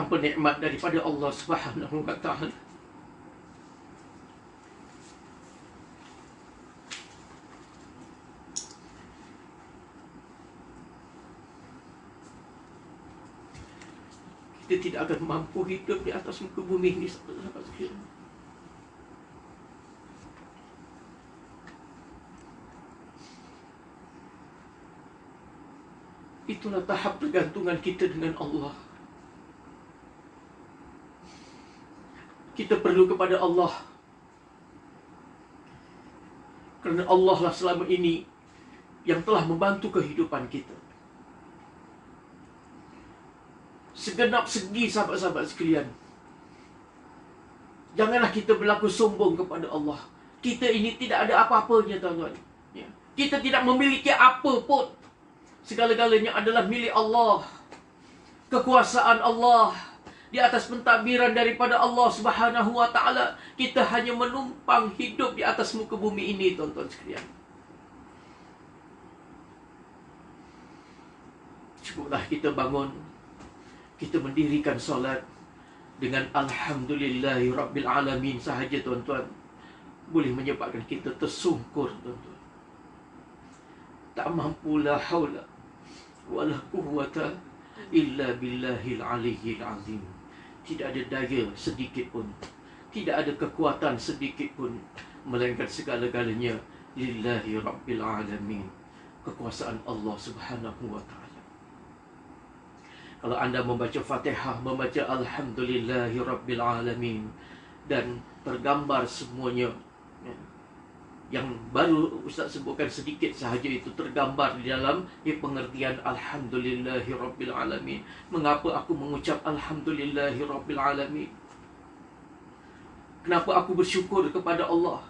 tanpa nikmat daripada Allah Subhanahu wa ta'ala. Kita tidak akan mampu hidup di atas muka bumi ini, sahabat-sahabat sekalian. Itulah tahap pergantungan kita dengan Allah. Kita perlu kepada Allah, kerana Allah lah selama ini yang telah membantu kehidupan kita. Segenap segi, sahabat-sahabat sekalian, janganlah kita berlaku sombong kepada Allah. Kita ini tidak ada apa-apanya, tuan-tuan. Kita tidak memiliki apa pun. Segala-galanya adalah milik Allah. Kekuasaan Allah di atas pentadbiran daripada Allah Subhanahu wa ta'ala. Kita hanya menumpang hidup di atas muka bumi ini, tuan-tuan sekalian. Cukuplah kita bangun, kita mendirikan solat dengan Alhamdulillahi Rabbil Alamin sahaja, tuan-tuan, boleh menyebabkan kita tersungkur, tuan-tuan. Tak mampu, la haula wala quwwata illa billahil aliyyil azim. Tidak ada daya sedikit pun, tidak ada kekuatan sedikit pun, melainkan segala-galanya lillahi Rabbil Alamin. Kekuasaan Allah Subhanahu wa ta'ala. Kalau anda membaca Fatihah, membaca Alhamdulillahi Rabbil Alamin, dan tergambar semuanya, yang baru Ustaz sebutkan sedikit sahaja itu tergambar di dalam pengertian Alhamdulillahi Rabbil Alamin. Mengapa aku mengucap Alhamdulillahi Rabbil Alamin? Kenapa aku bersyukur kepada Allah?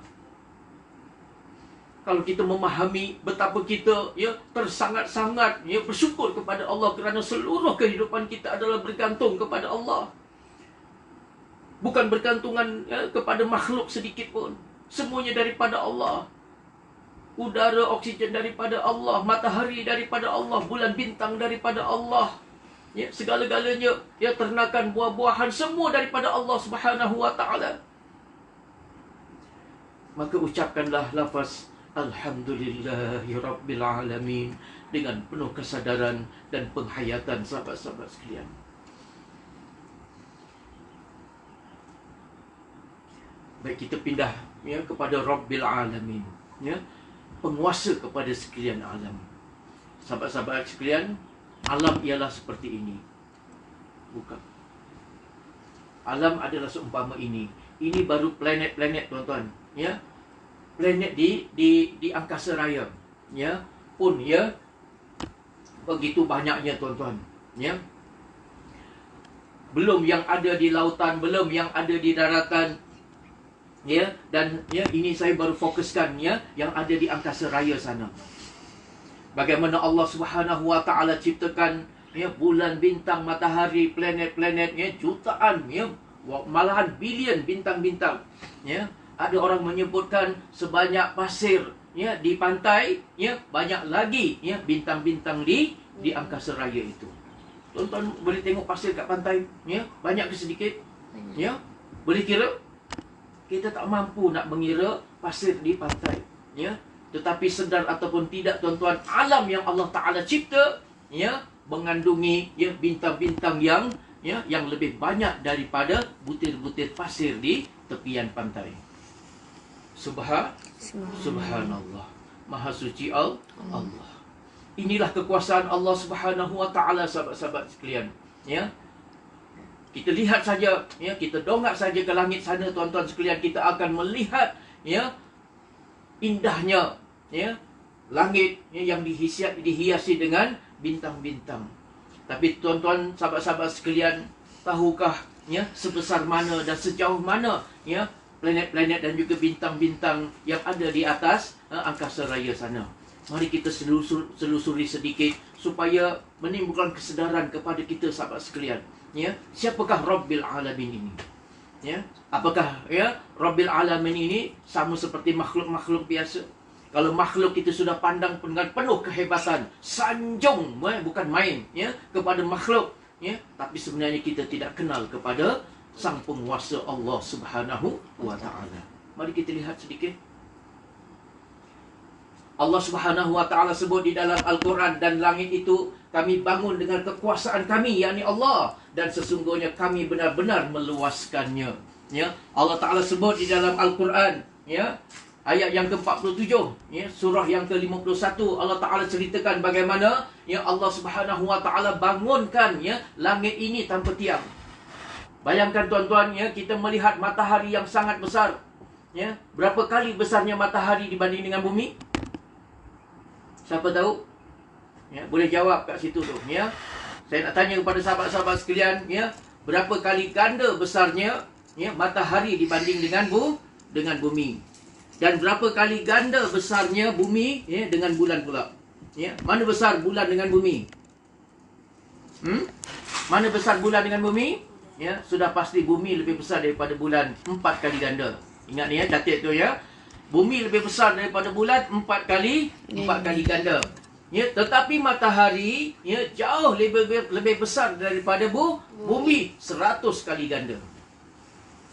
Kalau kita memahami betapa kita tersangat-sangat bersyukur kepada Allah, kerana seluruh kehidupan kita adalah bergantung kepada Allah. Bukan bergantungan kepada makhluk sedikit pun. Semuanya daripada Allah. Udara, oksigen daripada Allah, matahari daripada Allah, bulan bintang daripada Allah. Segala-galanya, ternakan, buah-buahan, semua daripada Allah Subhanahu wa ta'ala. Maka ucapkanlah lafaz Alhamdulillahi Rabbil Alamin dengan penuh kesadaran dan penghayatan, sahabat-sahabat sekalian. Baik, kita pindah kepada Rabbil Alamin, penguasa kepada sekalian alam. Sahabat-sahabat sekalian, alam ialah seperti ini. Bukan. Alam adalah seumpama ini. Ini baru planet-planet, tuan-tuan. Planet di angkasa raya, pun begitu banyaknya, tuan-tuan. Belum yang ada di lautan, belum yang ada di daratan. Dan ini saya baru fokuskan yang ada di angkasa raya sana. Bagaimana Allah Subhanahu wa ta'ala ciptakan bulan, bintang, matahari, planet-planet, jutaan, malahan bilion bintang-bintang. Ada orang menyebutkan sebanyak pasir di pantai, banyak lagi bintang-bintang di angkasa raya itu. Tuan-tuan boleh tengok pasir kat pantai, banyak ke sedikit? Boleh kira? Kita tak mampu nak mengira pasir di pantai, tetapi sedar ataupun tidak, tuan-tuan, alam yang Allah Ta'ala cipta mengandungi bintang-bintang yang lebih banyak daripada butir-butir pasir di tepian pantai. Subhanallah, Maha suci Allah. Inilah kekuasaan Allah Subhanahu wa ta'ala, sahabat-sahabat sekalian. Kita lihat saja, kita dongak saja ke langit sana, tuan-tuan sekalian, kita akan melihat indahnya langit yang dihiasi dengan bintang-bintang. Tapi tuan-tuan, sahabat-sahabat sekalian, tahukah sebesar mana dan sejauh mana planet-planet dan juga bintang-bintang yang ada di atas angkasa raya sana? Mari kita selusuri sedikit supaya menimbulkan kesedaran kepada kita, sahabat sekalian. Siapakah Rabbil Alamin ini? Apakah Rabbil Alamin ini sama seperti makhluk-makhluk biasa? Kalau makhluk kita sudah pandang dengan penuh kehebatan, sanjung, bukan main, kepada makhluk ya, tapi sebenarnya kita tidak kenal kepada Sang Penguasa Allah Subhanahu wa taala. Mari kita lihat sedikit. Allah Subhanahu wa taala sebut di dalam Al-Quran, dan langit itu kami bangun dengan kekuasaan kami, yakni Allah, dan sesungguhnya kami benar-benar meluaskannya. Ya, Allah Taala sebut di dalam Al-Quran, ya, ayat yang ke-47, ya, surah yang ke-51, Allah Taala ceritakan bagaimana ya Allah Subhanahu wa taala bangunkan ya langit ini tanpa tiang. Bayangkan tuan-tuan, ya, kita melihat matahari yang sangat besar. Ya, berapa kali besarnya matahari dibanding dengan bumi? Siapa tahu? Ya, boleh jawab kat situ tu, ya. Saya nak tanya kepada sahabat-sahabat sekalian, ya, berapa kali ganda besarnya ya matahari dibanding dengan bumi? Dan berapa kali ganda besarnya bumi ya dengan bulan pula? Ya, mana besar bulan dengan bumi? Mana besar bulan dengan bumi? Ya, sudah pasti bumi lebih besar daripada bulan 4 kali ganda. Ingat ni ya, catat tu ya. Bumi lebih besar daripada bulan 4 kali ganda. Ya, tetapi matahari ya jauh lebih besar daripada bumi 100 kali ganda.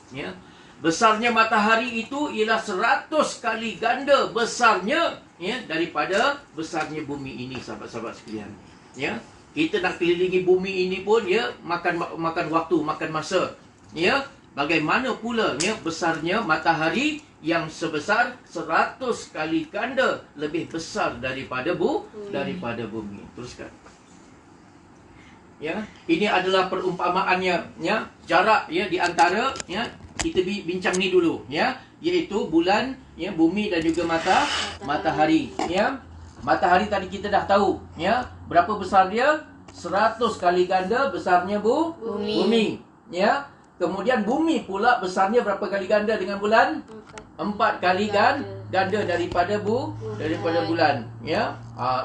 Ya. Besarnya matahari itu ialah 100 kali ganda besarnya ya daripada besarnya bumi ini, sahabat-sahabat sekalian. Ya. Kita nak kelilingi bumi ini pun ya makan waktu, makan masa. Ya. Bagaimana pula ya besarnya matahari yang sebesar 100 kali ganda lebih besar daripada bumi. Teruskan. Ya, ini adalah perumpamaannya ya, jarak ya di antara ya, kita bincang ni dulu ya, iaitu bulan ya, bumi dan juga matahari ya. Matahari tadi kita dah tahu ya, berapa besar dia? 100 kali ganda besarnya bumi ya. Kemudian bumi pula besarnya berapa kali ganda dengan bulan? 4 kali ganda daripada bulan ya.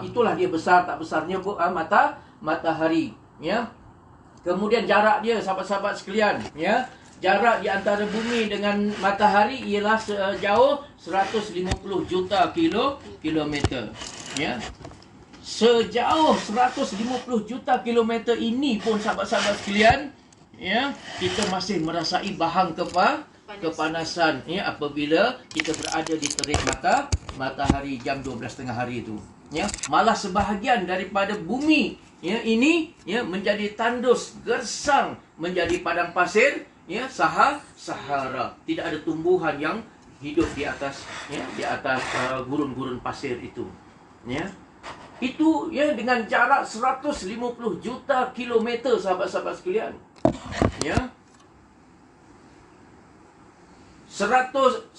Itulah dia besar tak besarnya matahari ya. Kemudian jarak dia, sahabat-sahabat sekalian ya, jarak di antara bumi dengan matahari ialah sejauh 150 juta kilometer ya. Sejauh 150 juta kilometer ini pun, sahabat-sahabat sekalian ya, kita masih merasai bahang kepanasan ya apabila kita berada di terik matahari jam 12 tengah hari itu ya. Malah sebahagian daripada bumi ya ini ya menjadi tandus, gersang, menjadi padang pasir ya, Sahara. Tidak ada tumbuhan yang hidup di atas ya, di atas gurun-gurun pasir itu ya. Itu ya dengan jarak 150 juta kilometer, sahabat-sahabat sekalian. Ya. 100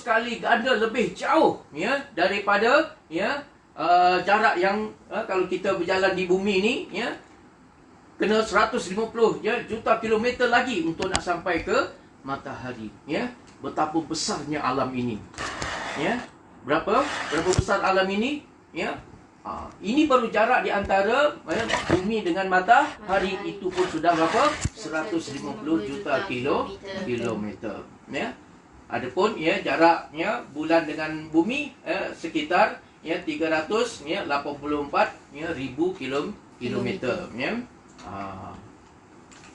kali ganda lebih jauh ya daripada ya jarak yang kalau kita berjalan di bumi ni ya kena 150 ya juta kilometer lagi untuk nak sampai ke matahari ya. Betapa besarnya alam ini. Ya. Berapa besar alam ini ya? Ini baru jarak di antara bumi dengan matahari, itu pun sudah berapa? 150 juta kilometer ya. Adapun ya jaraknya bulan dengan bumi sekitar ya 384 ya ribu kilometer ya.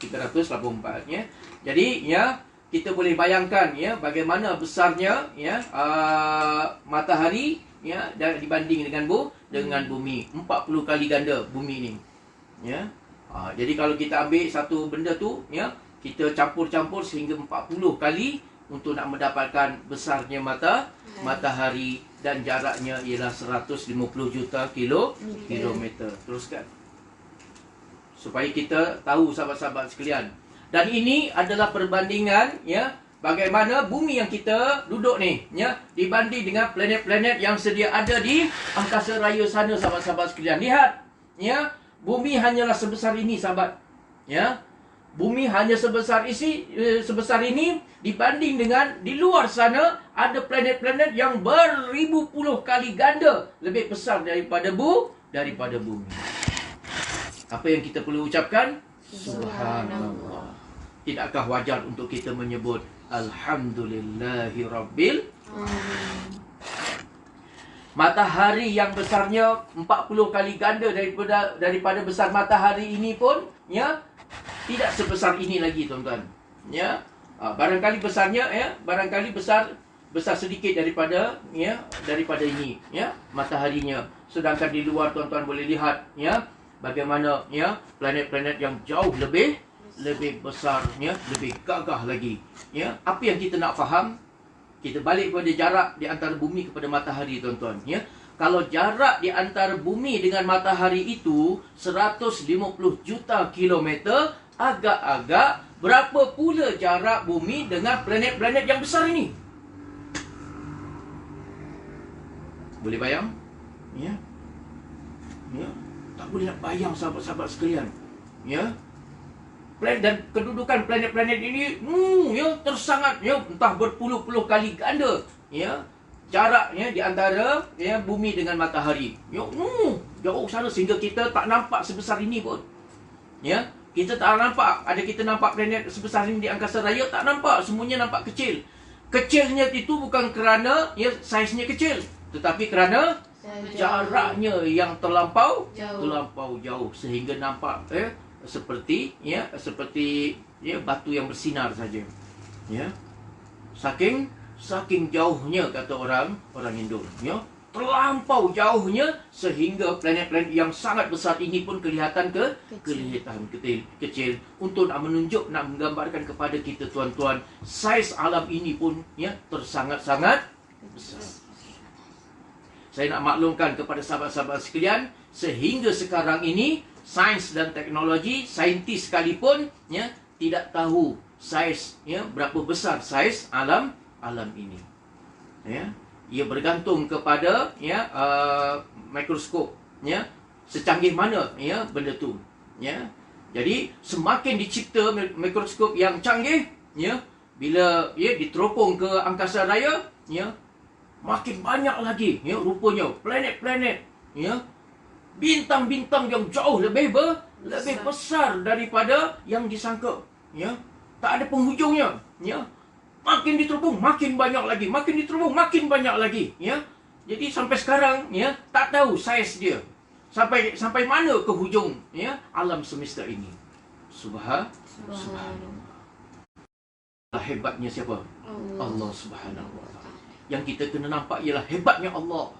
384 ya. Jadi ya kita boleh bayangkan ya bagaimana besarnya ya matahari ya dibanding dengan bumi. 40 kali ganda bumi ini ya. Jadi kalau kita ambil satu benda tu ya, kita campur-campur sehingga 40 kali untuk nak mendapatkan besarnya matahari, dan jaraknya ialah 150 juta kilometer. Teruskan supaya kita tahu, sahabat-sahabat sekalian. Dan ini adalah perbandingan ya bagaimana bumi yang kita duduk ni ya dibanding dengan planet-planet yang sedia ada di angkasa raya sana, sahabat-sahabat sekalian. Lihat ya, bumi hanyalah sebesar ini, sahabat ya. Bumi hanya sebesar ini dibanding dengan di luar sana ada planet-planet yang beribu puluh kali ganda lebih besar daripada bumi. Apa yang kita perlu ucapkan? Subhanallah. Tidakkah wajar untuk kita menyebut Alhamdulillahi Rabbil Alamin. Matahari yang besarnya 40 kali ganda daripada besar matahari ini pun ya tidak sebesar ini lagi, tuan-tuan. Ya, barangkali besarnya, ya, barangkali besar sedikit daripada ini, ya, mataharinya. Sedangkan di luar, tuan-tuan boleh lihat, ya, bagaimana, ya, planet-planet yang jauh lebih besar, ya, lebih gagah lagi. Ya, apa yang kita nak faham? Kita balik kepada jarak di antara bumi kepada matahari, tuan-tuan, ya. Kalau jarak di antara bumi dengan matahari itu 150 juta kilometer, agak-agak berapa pula jarak bumi dengan planet-planet yang besar ini? Boleh bayang? Ya. Ya, tak boleh nak bayang, sahabat-sahabat sekalian. Ya. Dan kedudukan planet-planet ini ya tersangat, ya, entah berpuluh-puluh kali ganda, ya, jaraknya di antara, ya, bumi dengan matahari. Ya, jauh sana sehingga kita tak nampak sebesar ini pun. Ya, kita tak nampak. Kita nampak planet sebesar ini di angkasa raya? Tak nampak. Semuanya nampak kecil. Kecilnya itu bukan kerana, ya, saiznya kecil, tetapi kerana jaraknya yang terlampau jauh sehingga nampak, seperti batu yang bersinar saja. Ya. Saking jauhnya, kata orang Hindu, ya, terlampau jauhnya sehingga planet-planet yang sangat besar ini pun kelihatan kecil. Untuk nak menggambarkan kepada kita, tuan-tuan, saiz alam ini pun, ya, tersangat-sangat besar. Saya nak maklumkan kepada sahabat-sahabat sekalian, sehingga sekarang ini sains dan teknologi, saintis sekalipun, ya, tidak tahu saiz, ya, berapa besar saiz alam ini. Ya, ia bergantung kepada, ya, mikroskop, ya, secanggih mana, ya, benda tu, ya. Jadi semakin dicipta mikroskop yang canggih, ya, bila, ya, diteropong ke angkasa raya, ya, makin banyak lagi, ya, rupanya planet-planet, ya, bintang-bintang yang jauh lebih besar daripada yang disangka, ya. Tak ada penghujungnya, ya. Makin diterobong, makin banyak lagi. Makin diterobong, makin banyak lagi, ya. Jadi sampai sekarang, ya, tak tahu saiz dia. Sampai mana ke hujung, ya, alam semesta ini. Subhanallah. Hebatnya siapa? Allah Subhanahu wa ta'ala. Yang kita kena nampak ialah hebatnya Allah.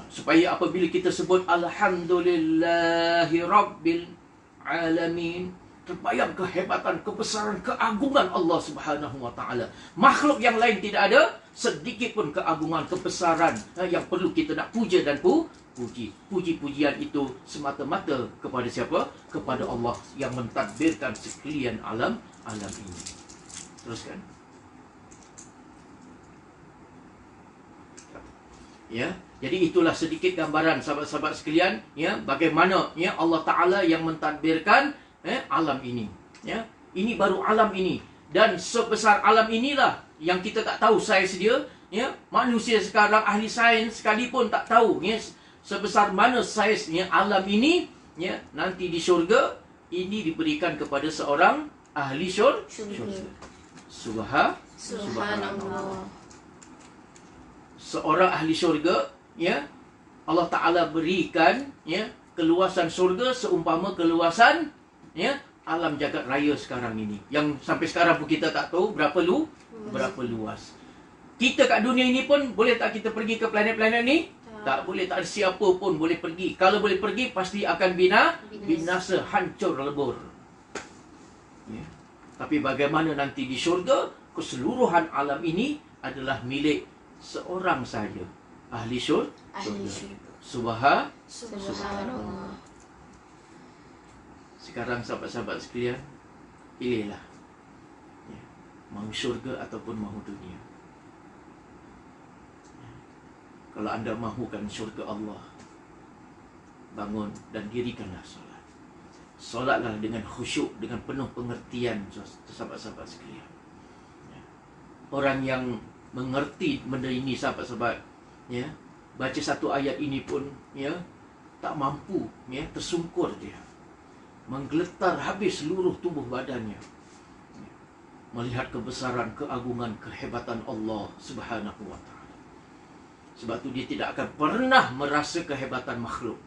Supaya apabila kita sebut Alhamdulillahi Rabbil Alamin, terbayang kehebatan, kebesaran, keagungan Allah Subhanahu wa ta'ala. Makhluk yang lain tidak ada sedikit pun keagungan, kebesaran yang perlu kita nak puja dan puji. Puji-pujian itu semata-mata kepada siapa? Kepada Allah yang mentadbirkan sekalian alam ini. Teruskan. Ya, jadi itulah sedikit gambaran, sahabat-sahabat sekalian, ya, bagaimana, ya, Allah Ta'ala yang mentadbirkan alam ini, ya. Ini baru alam ini, dan sebesar alam inilah yang kita tak tahu saiz dia, ya. Manusia sekarang, ahli sains sekalipun tak tahu, ya, sebesar mana saiznya alam ini, ya. Nanti di syurga ini diberikan kepada seorang ahli syurga. Subhanallah. Seorang ahli syurga, ya, Allah Ta'ala berikan, ya, keluasan syurga seumpama keluasan, ya, alam jagat raya sekarang ini, yang sampai sekarang pun kita tak tahu berapa luas. Kita kat dunia ini pun, boleh tak kita pergi ke planet-planet ni? Tak boleh, tak ada siapa pun boleh pergi. Kalau boleh pergi, pasti akan binasa, hancur lebur, ya. Tapi bagaimana nanti di syurga, keseluruhan alam ini adalah milik seorang saja, ahli syurga. Subhanallah. Sekarang sahabat-sahabat sekalian, pilihlah, ya, mahu syurga ataupun mahu dunia. Ya. Kalau anda mahukan syurga Allah, bangun dan dirikanlah solat. Solatlah dengan khusyuk, dengan penuh pengertian, sahabat-sahabat sekalian. Ya. Orang yang mengerti benda ini, sahabat-sahabat, ya, baca satu ayat ini pun, ya, tak mampu, ya, tersungkur dia, menggeletar habis seluruh tubuh badannya, ya, melihat kebesaran, keagungan, kehebatan Allah Subhanahu wa ta'ala. Sebab tu dia tidak akan pernah merasa kehebatan makhluk,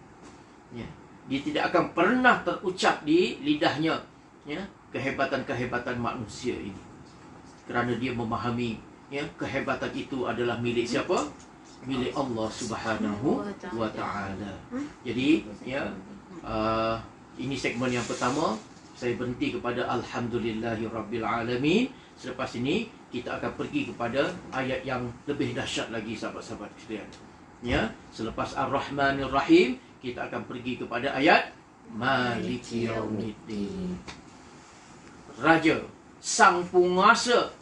ya. Dia tidak akan pernah terucap di lidahnya, ya, kehebatan-kehebatan manusia ini. Kerana dia memahami, ya, kehebatan itu adalah milik siapa? Milik Allah Subhanahu wa Ta'ala. Jadi, ya, ini segmen yang pertama. Saya berhenti kepada Alhamdulillahirabbil alamin. Selepas ini kita akan pergi kepada ayat yang lebih dahsyat lagi, sahabat-sahabat sekalian. Ya, selepas Ar-Rahmanir Rahim, kita akan pergi kepada ayat Maliki Yaumiddin. Raja, sang penguasa,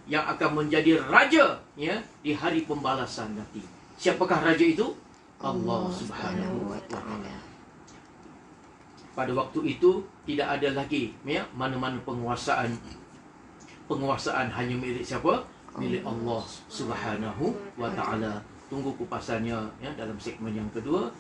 yang akan menjadi raja, ya, di hari pembalasan nanti. Siapakah raja itu? Allah Subhanahu wa Ta'ala. Pada waktu itu tidak ada lagi, ya, mana-mana penguasaan hanya milik siapa? Milik Allah Subhanahu wa Ta'ala. Tunggu kupasannya, ya, dalam segmen yang kedua.